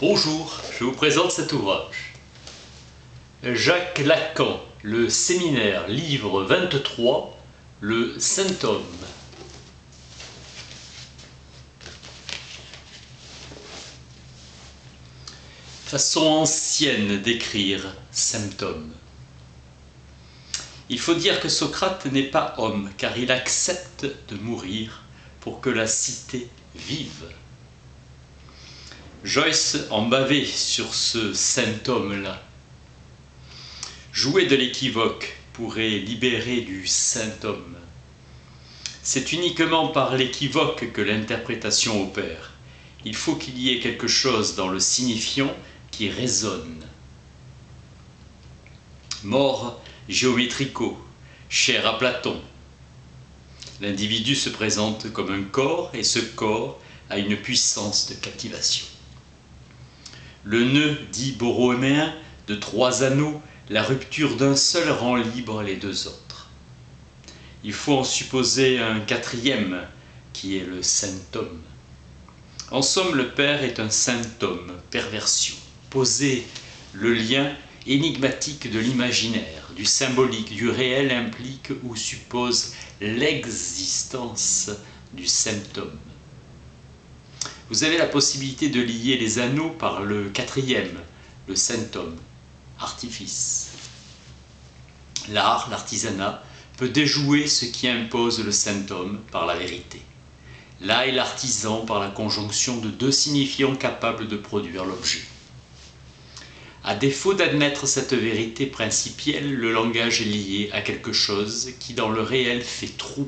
Bonjour, je vous présente cet ouvrage. Jacques Lacan, le séminaire, livre 23, le symptôme. Façon ancienne d'écrire symptôme. Il faut dire que Socrate n'est pas homme, car il accepte de mourir pour que la cité vive. Joyce en bavait sur ce symptôme-là. Jouer de l'équivoque pourrait libérer du symptôme. C'est uniquement par l'équivoque que l'interprétation opère. Il faut qu'il y ait quelque chose dans le signifiant qui résonne. Mort géométrico, cher à Platon. L'individu se présente comme un corps et ce corps a une puissance de captivation. Le nœud dit borroméen de 3 anneaux, la rupture d'un seul rend libre les 2 autres. Il faut en supposer un 4e qui est le symptôme. En somme, le père est un symptôme, perversion. Poser le lien énigmatique de l'imaginaire, du symbolique, du réel implique ou suppose l'existence du symptôme. Vous avez la possibilité de lier les anneaux par le 4e, le symptôme, artifice. L'art, l'artisanat, peut déjouer ce qui impose le symptôme par la vérité. Là est l'artisan par la conjonction de 2 signifiants capables de produire l'objet. À défaut d'admettre cette vérité principielle, le langage est lié à quelque chose qui dans le réel fait trou.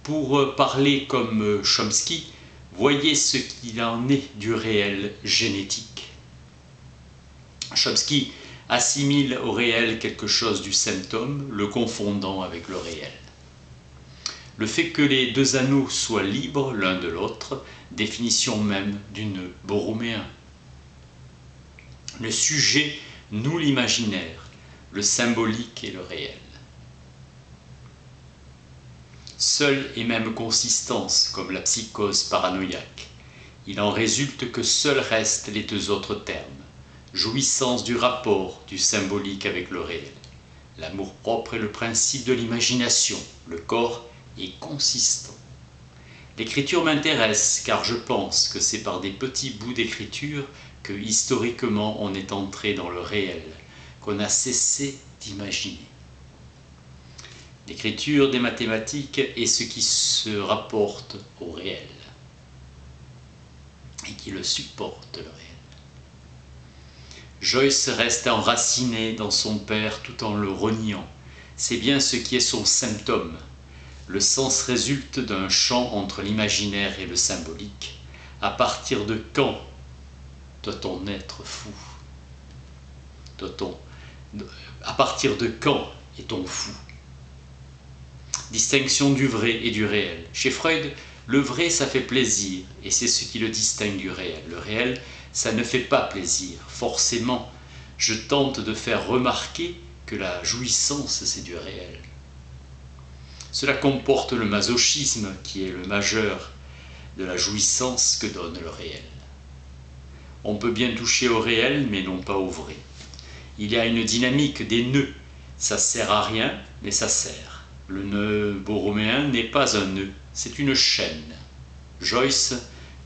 Pour parler comme Chomsky, voyez ce qu'il en est du réel génétique. Chomsky assimile au réel quelque chose du symptôme, le confondant avec le réel. Le fait que les 2 anneaux soient libres l'un de l'autre, définition même du nœud borroméen. Le sujet noue l'imaginaire, le symbolique et le réel. Seule et même consistance, comme la psychose paranoïaque. Il en résulte que seuls restent les 2 autres termes. Jouissance du rapport du symbolique avec le réel. L'amour-propre est le principe de l'imagination. Le corps est consistant. L'écriture m'intéresse car je pense que c'est par des petits bouts d'écriture que historiquement on est entré dans le réel, qu'on a cessé d'imaginer. L'écriture des mathématiques est ce qui se rapporte au réel et qui le supporte, le réel. Joyce reste enraciné dans son père tout en le reniant. C'est bien ce qui est son symptôme. Le sens résulte d'un champ entre l'imaginaire et le symbolique. À partir de quand doit-on être fou? À partir de quand est-on fou? Distinction du vrai et du réel. Chez Freud, le vrai, ça fait plaisir, et c'est ce qui le distingue du réel. Le réel, ça ne fait pas plaisir. Forcément, je tente de faire remarquer que la jouissance, c'est du réel. Cela comporte le masochisme, qui est le majeur de la jouissance que donne le réel. On peut bien toucher au réel, mais non pas au vrai. Il y a une dynamique des nœuds. Ça sert à rien, mais ça sert. Le nœud borroméen n'est pas un nœud, c'est une chaîne. Joyce,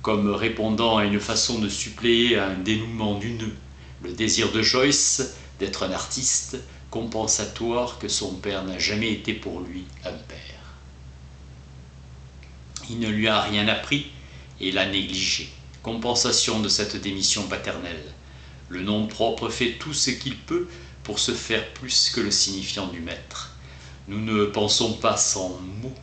comme répondant à une façon de suppléer à un dénouement du nœud. Le désir de Joyce d'être un artiste, compensatoire que son père n'a jamais été pour lui un père. Il ne lui a rien appris et l'a négligé. Compensation de cette démission paternelle. Le nom propre fait tout ce qu'il peut pour se faire plus que le signifiant du maître. Nous ne pensons pas sans mots.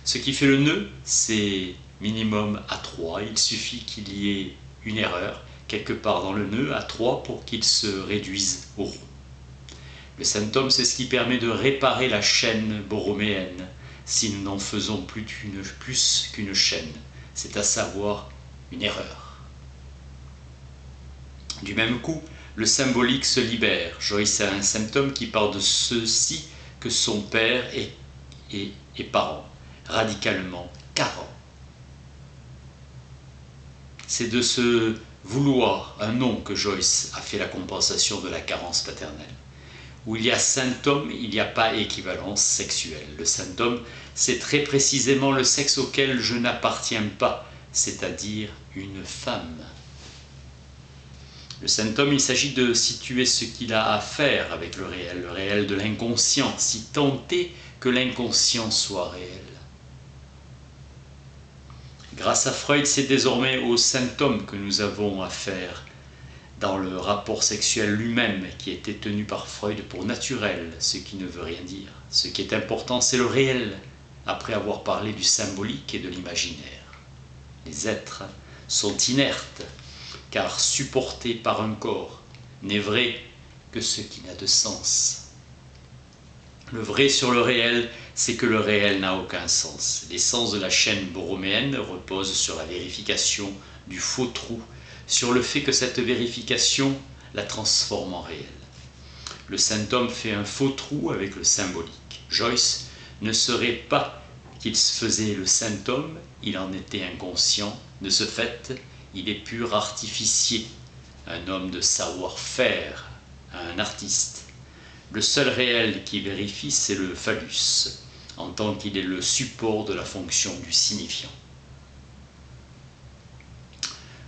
Ce qui fait le nœud, c'est minimum à 3. Il suffit qu'il y ait une erreur quelque part dans le nœud à 3 pour qu'il se réduise au rond. Le symptôme, c'est ce qui permet de réparer la chaîne borroméenne si nous n'en faisons plus qu'une chaîne, c'est à savoir une erreur. Du même coup, le symbolique se libère. Joyce a un symptôme qui part de ceci que son père est parent, radicalement carent. C'est de ce vouloir un nom que Joyce a fait la compensation de la carence paternelle. Où il y a symptôme, il n'y a pas équivalence sexuelle. Le symptôme, c'est très précisément le sexe auquel je n'appartiens pas, c'est-à-dire une femme. Le symptôme, il s'agit de situer ce qu'il a à faire avec le réel de l'inconscient, si tant est que l'inconscient soit réel. Grâce à Freud, c'est désormais au symptôme que nous avons affaire dans le rapport sexuel lui-même qui était tenu par Freud pour naturel, ce qui ne veut rien dire. Ce qui est important, c'est le réel, après avoir parlé du symbolique et de l'imaginaire. Les êtres sont inertes, car supportés par un corps n'est vrai que ce qui n'a de sens. Le vrai sur le réel, c'est que le réel n'a aucun sens. L'essence de la chaîne borroméenne repose sur la vérification du faux trou, sur le fait que cette vérification la transforme en réel. Le symptôme fait un faux trou avec le symbolique. Joyce ne saurait pas qu'il faisait le symptôme, il en était inconscient. De ce fait, il est pur artificier, un homme de savoir-faire, un artiste. Le seul réel qui vérifie, c'est le phallus, en tant qu'il est le support de la fonction du signifiant.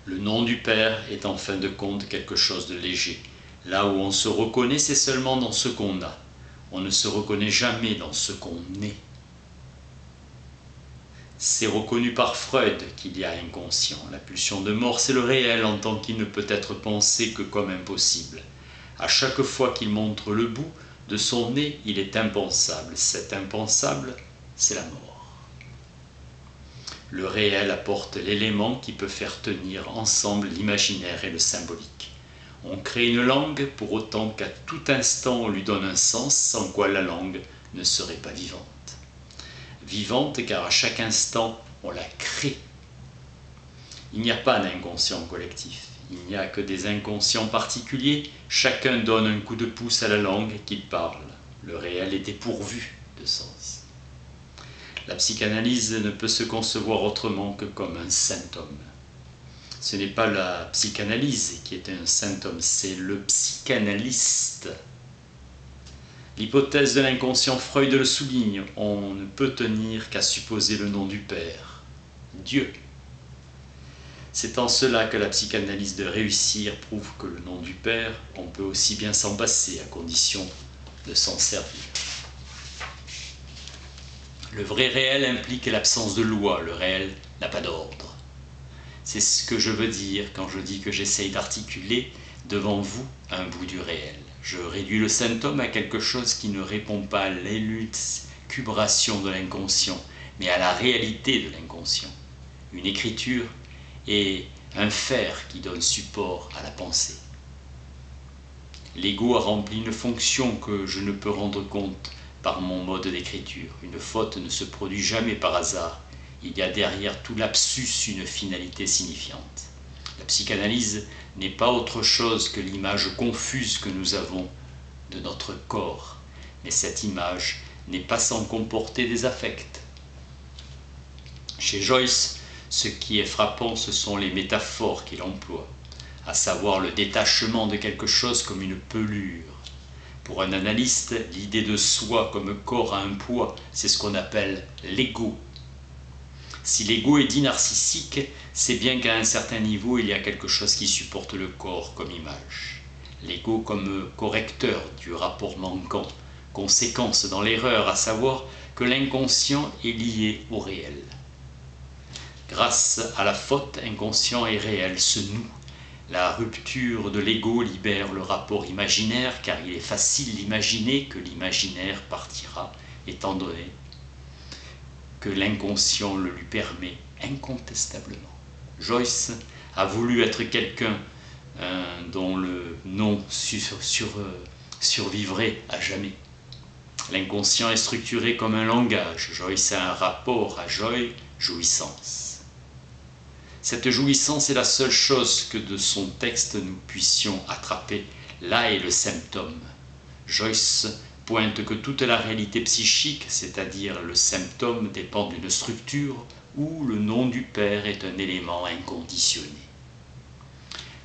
Le nom du Père est en fin de compte quelque chose de léger. Là où on se reconnaît, c'est seulement dans ce qu'on a. On ne se reconnaît jamais dans ce qu'on est. C'est reconnu par Freud qu'il y a inconscient. La pulsion de mort, c'est le réel en tant qu'il ne peut être pensé que comme impossible. À chaque fois qu'il montre le bout de son nez, il est impensable. Cet impensable, c'est la mort. Le réel apporte l'élément qui peut faire tenir ensemble l'imaginaire et le symbolique. On crée une langue pour autant qu'à tout instant on lui donne un sens, sans quoi la langue ne serait pas vivante. Vivante car à chaque instant on la crée. Il n'y a pas d'inconscient collectif. Il n'y a que des inconscients particuliers, chacun donne un coup de pouce à la langue qu'il parle. Le réel est dépourvu de sens. La psychanalyse ne peut se concevoir autrement que comme un symptôme. Ce n'est pas la psychanalyse qui est un symptôme, c'est le psychanalyste. L'hypothèse de l'inconscient, Freud le souligne, on ne peut tenir qu'à supposer le nom du Père, Dieu. C'est en cela que la psychanalyse de réussir prouve que le nom du Père, on peut aussi bien s'en passer à condition de s'en servir. Le vrai réel implique l'absence de loi, le réel n'a pas d'ordre. C'est ce que je veux dire quand je dis que j'essaye d'articuler devant vous un bout du réel. Je réduis le symptôme à quelque chose qui ne répond pas à l'élucubration de l'inconscient, mais à la réalité de l'inconscient. Une écriture et un faire qui donne support à la pensée. L'ego a rempli une fonction que je ne peux rendre compte par mon mode d'écriture. Une faute ne se produit jamais par hasard. Il y a derrière tout lapsus une finalité signifiante. La psychanalyse n'est pas autre chose que l'image confuse que nous avons de notre corps. Mais cette image n'est pas sans comporter des affects. Chez Joyce, ce qui est frappant, ce sont les métaphores qu'il emploie, à savoir le détachement de quelque chose comme une pelure. Pour un analyste, l'idée de soi comme corps a un poids, c'est ce qu'on appelle l'ego. Si l'ego est dit narcissique, c'est bien qu'à un certain niveau, il y a quelque chose qui supporte le corps comme image. L'ego comme correcteur du rapport manquant, conséquence dans l'erreur, à savoir que l'inconscient est lié au réel. Grâce à la faute, inconscient et réel se nouent. La rupture de l'ego libère le rapport imaginaire, car il est facile d'imaginer que l'imaginaire partira, étant donné que l'inconscient le lui permet incontestablement. Joyce a voulu être quelqu'un dont le nom survivrait à jamais. L'inconscient est structuré comme un langage. Joyce a un rapport à joie, jouissance. Cette jouissance est la seule chose que de son texte nous puissions attraper. Là est le symptôme. Joyce pointe que toute la réalité psychique, c'est-à-dire le symptôme, dépend d'une structure où le nom du Père est un élément inconditionné.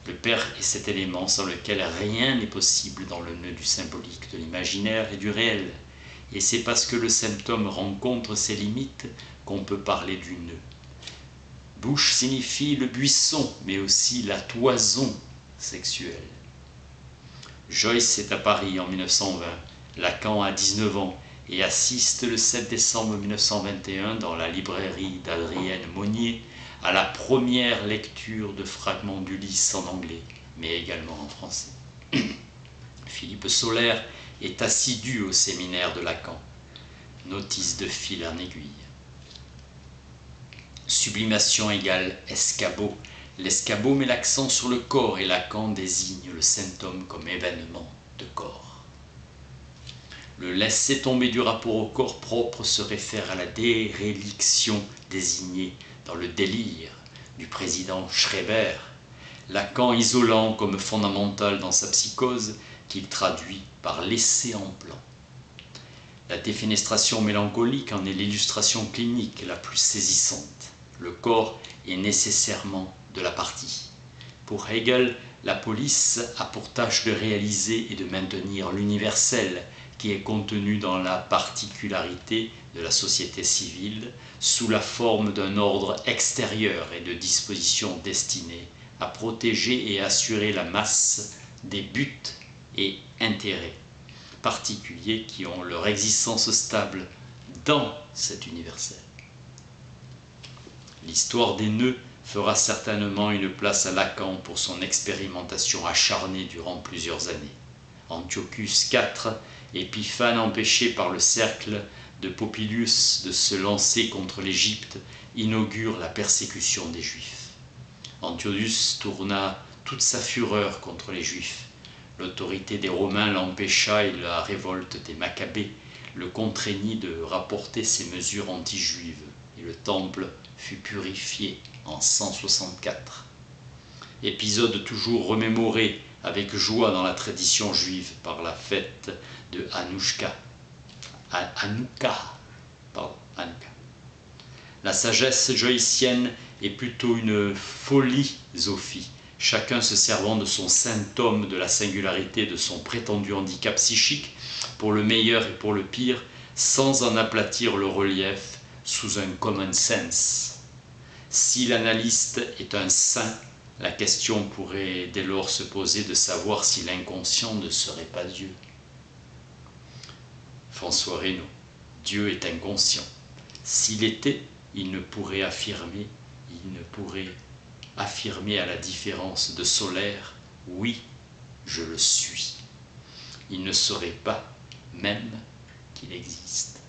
Le Père est cet élément sans lequel rien n'est possible dans le nœud du symbolique, de l'imaginaire et du réel. Et c'est parce que le symptôme rencontre ses limites qu'on peut parler du nœud. Bouche signifie le buisson, mais aussi la toison sexuelle. Joyce est à Paris en 1920, Lacan a 19 ans et assiste le 7 décembre 1921 dans la librairie d'Adrienne Monnier à la première lecture de fragments d'Ulysse en anglais, mais également en français. Philippe Soler est assidu au séminaire de Lacan. Notice de fil en aiguille. Sublimation égale escabeau. L'escabeau met l'accent sur le corps et Lacan désigne le symptôme comme événement de corps. Le laisser-tomber du rapport au corps propre se réfère à la déréliction désignée dans le délire du président Schreiber, Lacan isolant comme fondamental dans sa psychose qu'il traduit par l'essai en plan. La défenestration mélancolique en est l'illustration clinique la plus saisissante. Le corps est nécessairement de la partie. Pour Hegel, la police a pour tâche de réaliser et de maintenir l'universel qui est contenu dans la particularité de la société civile sous la forme d'un ordre extérieur et de dispositions destinées à protéger et assurer la masse des buts et intérêts particuliers qui ont leur existence stable dans cet universel. L'histoire des nœuds fera certainement une place à Lacan pour son expérimentation acharnée durant plusieurs années. Antiochus IV, Épiphane empêché par le cercle de Popilius de se lancer contre l'Égypte, inaugure la persécution des Juifs. Antiochus tourna toute sa fureur contre les Juifs. L'autorité des Romains l'empêcha et la révolte des Maccabées le contraignit de rapporter ses mesures anti-juives et le temple fut purifié en 164. Épisode toujours remémoré avec joie dans la tradition juive par la fête de Hanouka. La sagesse joycienne est plutôt une folie-sophie, chacun se servant de son symptôme de la singularité de son prétendu handicap psychique, pour le meilleur et pour le pire, sans en aplatir le relief sous un common sense. Si l'analyste est un saint, la question pourrait dès lors se poser de savoir si l'inconscient ne serait pas Dieu. François Reynaud, Dieu est inconscient. S'il était, il ne pourrait affirmer à la différence de Solaire, oui, je le suis. Il ne saurait pas même qu'il existe.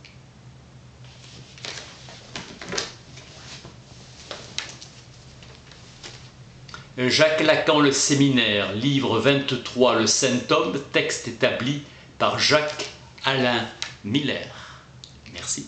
Jacques Lacan, le séminaire, livre 23, le symptôme, texte établi par Jacques Alain Miller. Merci.